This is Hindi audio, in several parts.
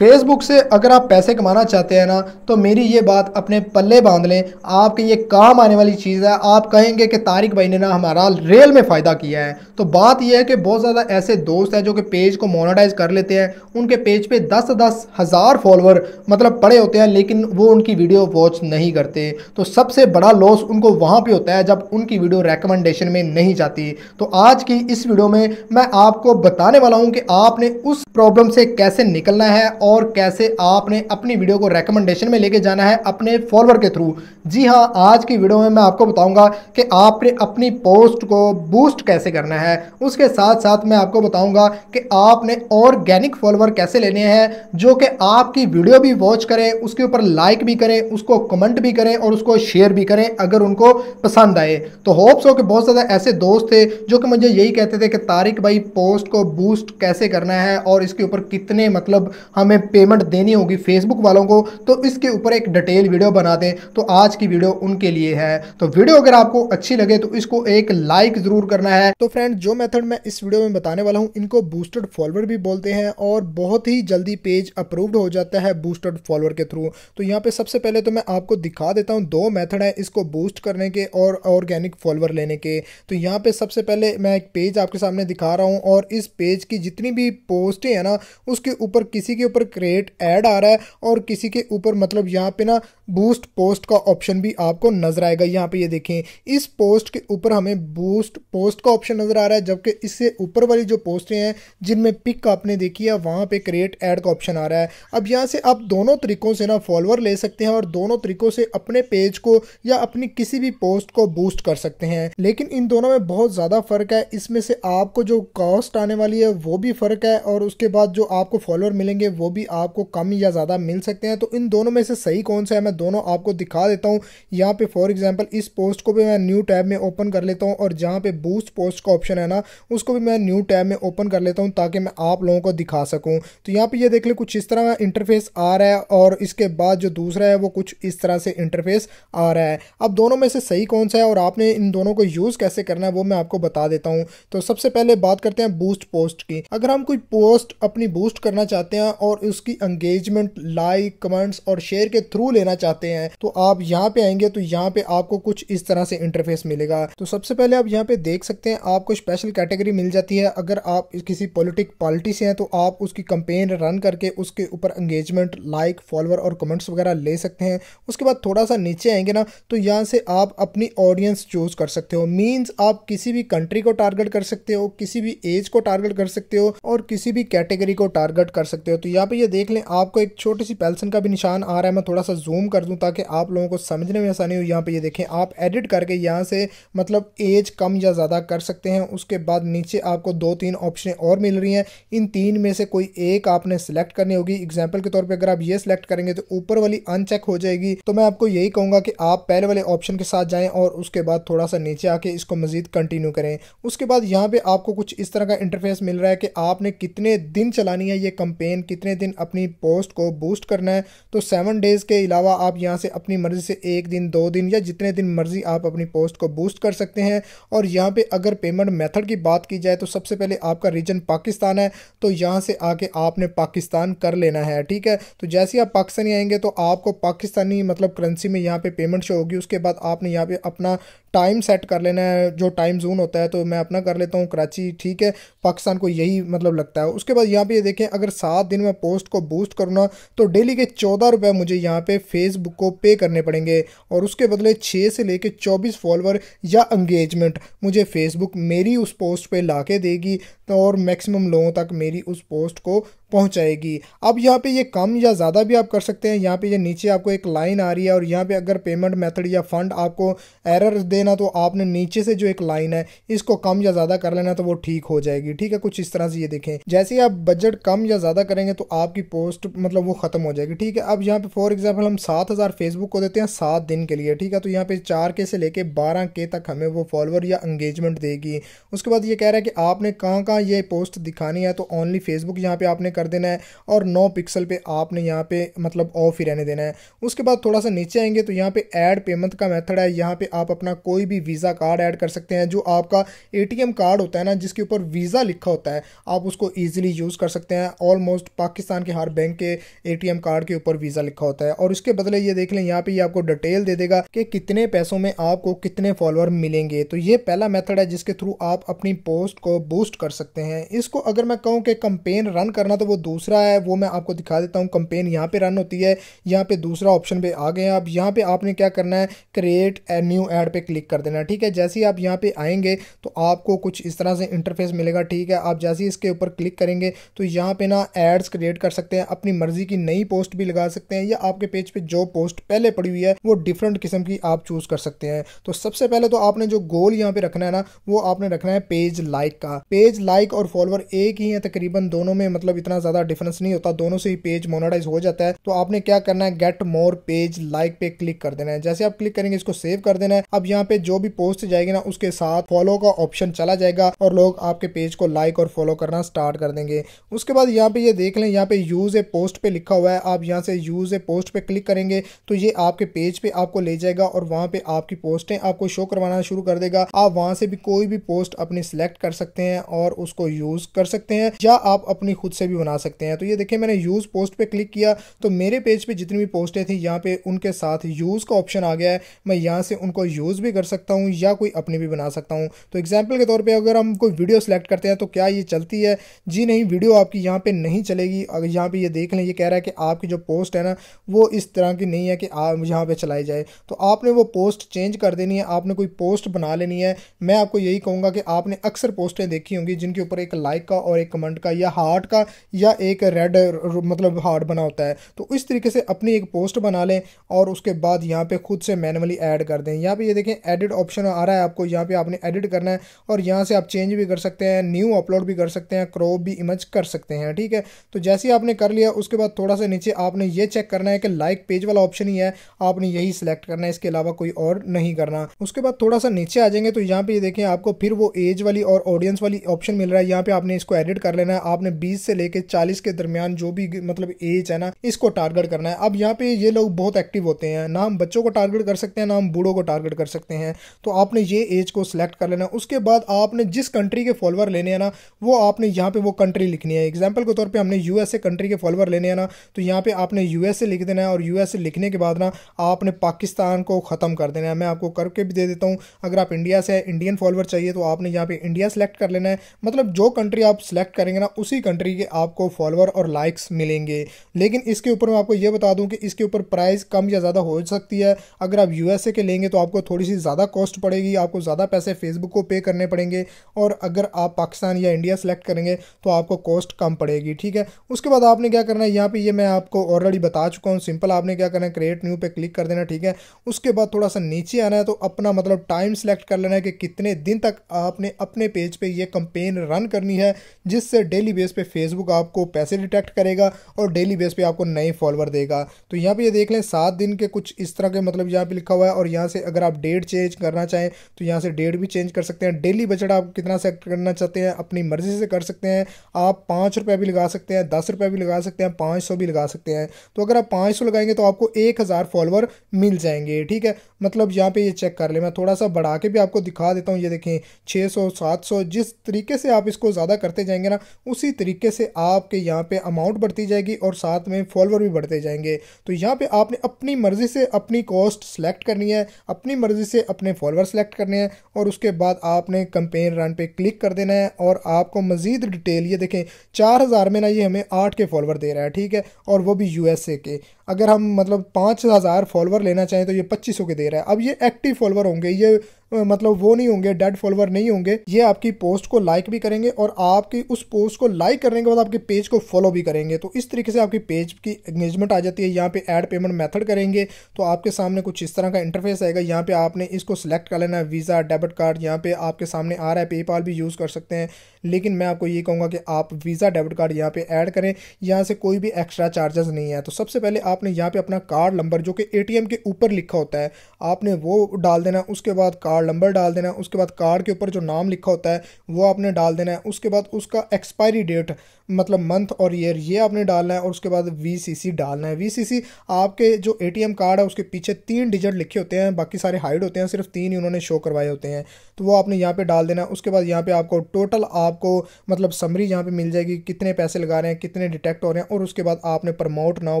फेसबुक से अगर आप पैसे कमाना चाहते हैं ना, तो मेरी ये बात अपने पल्ले बांध लें। आपके ये काम आने वाली चीज़ है। आप कहेंगे कि तारिक भाई ने ना हमारा रियल में फ़ायदा किया है। तो बात यह है कि बहुत ज़्यादा ऐसे दोस्त हैं जो कि पेज को मोनेटाइज कर लेते हैं। उनके पेज पे 10-10 हज़ार फॉलोअर मतलब पड़े होते हैं, लेकिन वो उनकी वीडियो वॉच नहीं करते। तो सबसे बड़ा लॉस उनको वहाँ पे होता है जब उनकी वीडियो रिकमेंडेशन में नहीं जाती। तो आज की इस वीडियो में मैं आपको बताने वाला हूँ कि आपने उस प्रॉब्लम से कैसे निकलना है और कैसे आपने अपनी वीडियो को रेकमेंडेशन में लेके जाना है अपने फॉलोअर के थ्रू। जी हाँ, आज की वीडियो में मैं आपको बताऊंगा कि आपने अपनी पोस्ट को बूस्ट कैसे करना है। उसके साथ साथ मैं आपको बताऊंगा कि आपने ऑर्गेनिक फॉलोअर कैसे लेने हैं जो कि आपकी वीडियो भी वॉच करें, उसके ऊपर लाइक भी करें, उसको कमेंट भी करें और उसको शेयर भी करें अगर उनको पसंद आए। तो होप्स हो कि बहुत ज़्यादा ऐसे दोस्त थे जो कि मुझे यही कहते थे कि तारिक भाई पोस्ट को बूस्ट कैसे करना है और इसके ऊपर कितने मतलब हमें पेमेंट देनी होगी फेसबुक वालों को, तो इसके ऊपर एक डिटेल वीडियो बना दें। तो आज की वीडियो उनके लिए है। तो वीडियो अगर आपको अच्छी लगे तो इसको एक लाइक जरूर करना है। तो फ्रेंड, जो मेथड मैं इस वीडियो में बताने वाला हूँ इनको बूस्टेड फॉलोअर भी बोलते हैं और बहुत ही जल्दी पेज अप्रूव्ड हो जाता है बूस्टेड फॉलोअर के थ्रू। तो यहाँ पे सबसे पहले तो मैं आपको दिखा देता हूँ, दो मेथड है इसको बूस्ट करने के और ऑर्गेनिक फॉलोअर लेने के। तो यहाँ पे सबसे पहले मैं एक पेज आपके सामने दिखा रहा हूँ और इस पेज की जितनी भी पोस्टें हैं ना, उसके ऊपर किसी के ऊपर क्रिएट ऐड आ रहा है और किसी के ऊपर मतलब यहाँ पे ना बूस्ट पोस्ट का ऑप्शन भी आपको नजर आएगा। यहाँ पे ये देखें, इस पोस्ट के ऊपर हमें बूस्ट पोस्ट का ऑप्शन नजर आ रहा है, जबकि इससे ऊपर वाली जो पोस्टें हैं जिनमें पिक आपने देखी है वहां पे क्रिएट ऐड का ऑप्शन आ रहा है। अब यहाँ से आप दोनों तरीकों से ना फॉलोअर ले सकते हैं और दोनों तरीकों से अपने पेज को या अपनी किसी भी पोस्ट को बूस्ट कर सकते हैं, लेकिन इन दोनों में बहुत ज्यादा फर्क है। इसमें से आपको जो कॉस्ट आने वाली है वो भी फर्क है और उसके बाद जो आपको फॉलोअर मिलेंगे वो भी आपको कम या ज्यादा मिल सकते हैं। तो इन दोनों में से सही कौन सा है मैं दोनों आपको दिखा देता हूँ। यहाँ पे फॉर एग्जांपल इस पोस्ट को भी मैं न्यू टैब में ओपन कर लेता हूँ और जहाँ पे बूस्ट पोस्ट का ऑप्शन है ना, उसको भी मैं न्यू टैब में ओपन कर लेता हूँ ताकि मैं आप लोगों को दिखा सकूँ। तो यहाँ पे ये देख ले कुछ इस तरह का इंटरफेस आ रहा है और इसके बाद जो दूसरा है वो कुछ इस तरह से इंटरफेस आ रहा है। अब दोनों में से सही कौन सा है और आपने इन दोनों को यूज कैसे करना है वो मैं आपको बता देता हूँ। तो सबसे पहले बात करते हैं बूस्ट पोस्ट की। अगर हम कोई पोस्ट अपनी बूस्ट करना चाहते हैं और उसकी एंगेजमेंट लाइक कमेंट्स और शेयर के थ्रू लेना चाहते हैं तो आप यहाँ पे आएंगे तो यहाँ पे आपको कुछ इस तरह से इंटरफेस मिलेगा। तो सबसे पहले आप यहाँ पे देख सकते हैं आपको स्पेशल कैटेगरी मिल जाती है। अगर आप किसी पार्टी से हैं तो आप उसकी कैंपेन रन करके उसके ऊपर एंगेजमेंट लाइक फॉलोअर और कमेंट्स वगैरह ले सकते हैं। उसके बाद थोड़ा सा नीचे आएंगे ना तो यहाँ से आप अपनी ऑडियंस चूज कर सकते हो। मीन्स आप किसी भी कंट्री को टारगेट कर सकते हो, किसी भी एज को टारगेट कर सकते हो और किसी भी कैटेगरी को टारगेट कर सकते हो। तो यहाँ पे ये देख लें आपको एक छोटी सी पेंसिल का भी निशान आ रहा है। मैं थोड़ा सा जूम कर दूं ताकि आप लोगों को समझने में आसानी हो। यहाँ पे ये देखें, आप एडिट करके यहाँ से मतलब एज कम या ज़्यादा कर सकते हैं। उसके बाद नीचे आपको 2-3 ऑप्शन और मिल रही हैं। इन तीन में से कोई एक आपने सेलेक्ट करनी होगी। एग्जाम्पल के तौर पर अगर आप ये सिलेक्ट करेंगे तो ऊपर वाली अनचेक हो जाएगी। तो मैं आपको यही कहूँगा कि आप पहले वाले ऑप्शन के साथ जाएं और उसके बाद थोड़ा सा नीचे आके इसको मजीद कंटिन्यू करें। उसके बाद यहाँ पे आपको कुछ इस तरह का इंटरफेस मिल रहा है कि आपने कितने दिन चलानी है ये कैंपेन, कितने दिन अपनी पोस्ट को बूस्ट करना है। तो 7 डेज के अलावा आप यहाँ से अपनी मर्जी से 1 दिन 2 दिन या जितने दिन मर्जी आप अपनी पोस्ट को बूस्ट कर सकते हैं। और यहाँ पे अगर पेमेंट मेथड की बात की जाए तो सबसे पहले आपका रीजन पाकिस्तान है तो यहाँ से आके आपने पाकिस्तान कर लेना है। ठीक है, तो जैसे ही आप पाकिस्तानी आएंगे तो आपको पाकिस्तानी मतलब करेंसी में यहाँ पे पेमेंट शो होगी। उसके बाद आपने यहाँ पे अपना टाइम सेट कर लेना है, जो टाइम जोन होता है। तो मैं अपना कर लेता हूँ कराची। ठीक है, पाकिस्तान को यही मतलब लगता है। उसके बाद यहाँ पे ये देखें, अगर 7 दिन में पोस्ट को बूस्ट करूँगा तो डेली के 14 रुपये मुझे यहाँ पे फेसबुक को पे करने पड़ेंगे और उसके बदले 6 से लेके 24 फॉलोअर या एंगेजमेंट मुझे फेसबुक मेरी उस पोस्ट पे ला के देगी और मैक्सिमम लोगों तक मेरी उस पोस्ट को पहुंचाएगी। अब यहाँ पे ये कम या ज़्यादा भी आप कर सकते हैं। यहाँ पे ये नीचे आपको एक लाइन आ रही है और यहाँ पे अगर पेमेंट मेथड या फंड आपको एरर देना तो आपने नीचे से जो एक लाइन है इसको कम या ज़्यादा कर लेना तो वो ठीक हो जाएगी। ठीक है, कुछ इस तरह से ये देखें, जैसे ही आप बजट कम या ज़्यादा करेंगे तो आपकी पोस्ट मतलब वो ख़त्म हो जाएगी। ठीक है, अब यहाँ पे फॉर एग्जाम्पल हम 7,000 फेसबुक को देते हैं 7 दिन के लिए। ठीक है, तो यहाँ पे 4K से लेके 12K तक हमें वो फॉलोअर या एंगेजमेंट देगी। उसके बाद ये कह रहा है कि आपने कहाँ कहाँ ये पोस्ट दिखानी है, तो ओनली फेसबुक यहाँ पे आपने कर देना है और 9 पिक्सल पे आपने यहाँ पे मतलब ऑफ ही रहने देना है। उसके बाद थोड़ा सा नीचे आएंगे तो यहाँ पे ऐड पेमेंट का मेथड है। यहाँ पे आप अपना कोई भी वीज़ा कार्ड ऐड कर सकते हैं। जो आपका एटीएम कार्ड होता है ना जिसके ऊपर वीज़ा लिखा होता है, आप उसको ईजिली यूज़ कर सकते हैं। ऑलमोस्ट पाकिस्तान के हर बैंक के एटीएम कार्ड के ऊपर वीज़ा लिखा होता है। और उसके बदले ये देख लें यहाँ पे ये आपको डिटेल दे देगा कि कितने पैसों में आपको कितने फॉलोअर मिलेंगे। तो ये पहला मेथड है जिसके थ्रू आप अपनी पोस्ट को बूस्ट कर सकते हैं। इसको अगर मैं कहूँ कि कंपेन रन करना तो वो दूसरा है, वो मैं आपको दिखा देता हूँ। कंपेन यहाँ पे रन होती है, यहाँ पे दूसरा ऑप्शन पे आ गए हैं। अब यहाँ पे आपने क्या करना है, क्रिएट ए न्यू ऐड पे क्लिक कर देना है। ठीक है, जैसे ही आप यहाँ पे आएंगे तो आपको कुछ इस तरह से इंटरफेस मिलेगा। ठीक है, आप जैसे ही इसके ऊपर क्लिक करेंगे तो यहाँ पे ना एड्स क्रिएट कर सकते हैं, अपनी मर्जी की नई पोस्ट भी लगा सकते हैं, या आपके पेज पे जो पोस्ट पहले पड़ी हुई है वो डिफरेंट किस्म की आप चूज कर सकते हैं। तो सबसे पहले तो आपने जो गोल यहाँ पे रखना है ना, वो आपने रखना है पेज लाइक का। पेज लाइक और फॉलोअर एक ही है तकरीबन, दोनों में मतलब इतना ज्यादा डिफरेंस नहीं होता, दोनों से ही पेज मोनेटाइज हो जाता है। तो आपने क्या करना है, गेट मोर पेज लाइक पे क्लिक कर देना है। जैसे आप क्लिक करेंगे इसको सेव कर देना है। अब यहाँ पे जो भी पोस्ट जाएगी ना उसके साथ फॉलो का ऑप्शन चला जाएगा और लोग आपके पेज को लाइक और फॉलो करना स्टार्ट कर देंगे। उसके बाद यहाँ पे ये देख लें, यहाँ पे यूज ए पोस्ट पे लिखा हुआ है। आप यहाँ से यूज ए पोस्ट पे क्लिक करेंगे तो ये आपके पेज पे आपको ले जाएगा और वहां पे आपकी पोस्टें आपको शो करवाना शुरू कर देगा। आप वहां से भी कोई भी पोस्ट अपनी सिलेक्ट कर सकते हैं और उसको यूज कर सकते हैं, या आप अपनी खुद से भी बना सकते हैं। तो ये देखिए मैंने यूज पोस्ट पे क्लिक किया तो मेरे पेज पे जितनी भी पोस्टें थी यहाँ पे उनके साथ यूज का ऑप्शन आ गया है। मैं यहाँ से उनको यूज भी कर सकता हूँ या कोई अपनी भी बना सकता हूँ। तो एग्जाम्पल के तौर पर अगर हम कोई वीडियो सिलेक्ट करते हैं तो क्या ये चलती है? जी नहीं, वीडियो आपकी यहाँ पे नहीं चलेगी। अगर यहाँ पे ये देख लें, ये कह रहा है कि आपकी जो पोस्ट है ना वो इस तरह की नहीं है कि आप यहाँ पे चलाई जाए। तो आपने वो पोस्ट चेंज कर देनी है, आपने कोई पोस्ट बना लेनी है। मैं आपको यही कहूँगा कि आपने अक्सर पोस्टें देखी होंगी जिनके ऊपर एक लाइक का और एक कमेंट का या हार्ट का या एक रेड मतलब हार्ट बना होता है। तो इस तरीके से अपनी एक पोस्ट बना लें और उसके बाद यहाँ पे खुद से मैनुअली ऐड कर दें। यहाँ पे ये देखें एडिट ऑप्शन आ रहा है आपको, यहाँ पे आपने एडिट करना है और यहाँ से आप चेंज भी कर सकते हैं, न्यू अपलोड भी कर सकते हैं, क्रॉप भी इमेज कर सकते हैं। ठीक है, तो जैसे ही आपने कर लिया उसके बाद थोड़ा सा नीचे आपने ये चेक करना है कि लाइक पेज वाला ऑप्शन ही है, आपने यही सिलेक्ट करना है, इसके अलावा कोई और नहीं करना। उसके बाद थोड़ा सा नीचे आ जाएंगे तो यहाँ पे ये देखें आपको फिर वो एज वाली और ऑडियंस वाली ऑप्शन मिल रहा है। यहाँ पे आपने इसको एडिट कर लेना है। आपने 20 से लेके 40 के दरमियान जो भी मतलब एज है ना इसको टारगेट करना है। अब यहाँ पे ये लोग बहुत एक्टिव होते हैं, ना हम बच्चों को टारगेट कर सकते हैं ना हम बूढ़ों को टारगेट कर सकते हैं। तो आपने ये एज को सिलेक्ट कर लेना है। उसके बाद आपने जिस कंट्री के फॉलोअर लेने हैं ना वो आपने यहाँ पे वो कंट्री लिखनी है। एग्जाम्पल के तौर पे हमने यूएसए कंट्री के फॉलोअर लेने हैं ना, तो यहाँ पे आपने यूएसए लिख देना है और यूएसए लिखने के बाद ना आपने पाकिस्तान को ख़त्म कर देना है। मैं आपको करके भी दे देता हूँ। अगर आप इंडिया से इंडियन फॉलोअर चाहिए तो आपने यहाँ पे इंडिया सेलेक्ट कर लेना है। मतलब जो कंट्री आप सिलेक्ट करेंगे ना उसी कंट्री के आपको फॉलोअर और लाइक्स मिलेंगे। लेकिन इसके ऊपर मैं आपको ये बता दूँ कि इसके ऊपर प्राइस कम या ज़्यादा हो सकती है। अगर आप यूएसए के लेंगे तो आपको थोड़ी सी ज़्यादा कॉस्ट पड़ेगी, आपको ज़्यादा पैसे फेसबुक को पे करने पड़ेंगे, और अगर आप पाकिस्तान या इंडिया सेलेक्ट करेंगे तो आपको कॉस्ट कम पड़ेगी। ठीक है, उसके बाद आपने क्या करना है, यहाँ पे ये मैं आपको ऑलरेडी बता चुका हूँ। सिंपल आपने क्या करना है, क्रिएट न्यू पे क्लिक कर देना। ठीक है, उसके बाद थोड़ा सा नीचे आना है तो अपना मतलब टाइम सेलेक्ट कर लेना है कि कितने दिन तक आपने अपने पेज पे ये कंपेन रन करनी है, जिससे डेली बेस पे फेसबुक आपको पैसे डिटेक्ट करेगा और डेली बेस पे आपको नए फॉलोअर देगा। तो यहाँ पे ये देख लें 7 दिन के कुछ इस तरह के मतलब यहाँ पे लिखा हुआ है। और यहाँ से अगर आप डेट चेंज करना चाहें तो यहाँ से डेट भी चेंज कर सकते हैं। डेली बजट आप कितना सेट करना चाहते हैं अपनी मर्जी से कर सकते हैं। आप 5 रुपये भी लगा सकते हैं, 10 रुपये भी लगा सकते हैं, 500 भी लगा सकते हैं। तो अगर आप 500 लगाएंगे तो आपको 1000 फॉलोअर मिल जाएंगे। ठीक है, मतलब यहाँ पे ये चेक कर ले, मैं थोड़ा सा बढ़ा के भी आपको दिखा देता हूँ। ये देखें 600 700, जिस तरीके से आप इसको ज़्यादा करते जाएंगे ना उसी तरीके से आपके यहाँ पे अमाउंट बढ़ती जाएगी और साथ में फॉलोअर भी बढ़ते जाएंगे। तो यहाँ पे आपने अपनी मर्जी से अपनी कॉस्ट सेलेक्ट करनी है, अपनी मर्जी से अपने फॉलोअर सेलेक्ट करने हैं और उसके बाद आपने कंपेन रन पे क्लिक कर देना है। और आपको मजीद डिटेल ये देखें 4000 में ना ये हमें 8 के फॉलोअर दे रहा है। ठीक है, और वो भी यूएसए के। अगर हम मतलब 5000 फॉलोअर लेना चाहें तो ये 2500 के दे रहा है। अब ये एक्टिव फॉलोअर होंगे, ये मतलब वो नहीं होंगे, डेड फॉलोअर नहीं होंगे। ये आपकी पोस्ट को लाइक भी करेंगे और आपकी उस पोस्ट को लाइक करने के बाद आपके पेज को फॉलो भी करेंगे। तो इस तरीके से आपकी पेज की एंगेजमेंट आ जाती है। यहाँ पे ऐड पेमेंट मेथड करेंगे तो आपके सामने कुछ इस तरह का इंटरफेस आएगा। यहाँ पे आपने इसको सिलेक्ट कर लेना है, वीज़ा, डेबिट कार्ड। यहाँ पे आपके सामने आ रहा है, पेपाल भी यूज़ कर सकते हैं। लेकिन मैं आपको ये कहूँगा कि आप वीज़ा डेबिट कार्ड यहाँ पे ऐड करें, यहाँ से कोई भी एक्स्ट्रा चार्जेस नहीं है। तो सबसे पहले आपने यहाँ पे अपना कार्ड नंबर जो कि एटीएम के ऊपर लिखा होता है आपने वो डाल देना, उसके बाद कार्ड नंबर डाल देना, उसके बाद कार्ड के ऊपर जो नाम लिखा होता है वो आपने डाल देना है, उसके बाद उसका एक्सपायरी डेट मतलब मंथ और ईयर ये आपने डालना है, और उसके बाद वीसीसी डालना है। वीसीसी आपके जो एटीएम कार्ड है उसके पीछे 3 डिजिट लिखे होते हैं, बाकी सारे हाइड होते हैं, सिर्फ 3 ही उन्होंने शो करवाए होते हैं, तो वो आपने यहाँ पे डाल देना है। उसके बाद यहाँ पे आपको टोटल आपको मतलब समरी यहाँ पे मिल जाएगी, कितने पैसे लगा रहे हैं, कितने डिटेक्ट हो रहे हैं, और उसके बाद आपने प्रमोट नाउ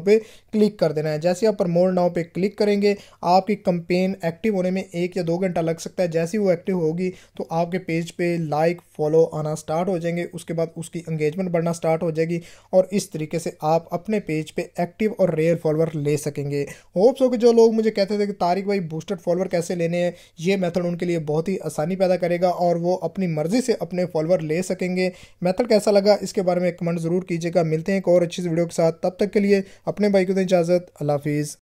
पे क्लिक कर देना है। जैसे आप प्रमोट नाउ पे क्लिक करेंगे आपकी कंपेन एक्टिव होने में 1 या 2 घंटा लग सकता है। जैसे ही वो एक्टिव होगी तो आपके पेज पे लाइक फॉलो आना स्टार्ट हो जाएंगे, उसके बाद उसकी एंगेजमेंट बढ़ना स्टार्ट हो जाएगी, और इस तरीके से आप अपने पेज पे एक्टिव और रेयर फॉलोअर ले सकेंगे। होप्स हो कि जो लोग मुझे कहते थे कि तारिक भाई बूस्टेड फॉलोअर कैसे लेने हैं, ये मेथड उनके लिए बहुत ही आसानी पैदा करेगा और वो अपनी मर्जी से अपने फॉलोअर ले सकेंगे। मेथड कैसा लगा इसके बारे में कमेंट जरूर कीजिएगा। मिलते हैं एक और अच्छी वीडियो के साथ, तब तक के लिए अपने भाई को दें इजाज़त। अल्लाह हाफिज़।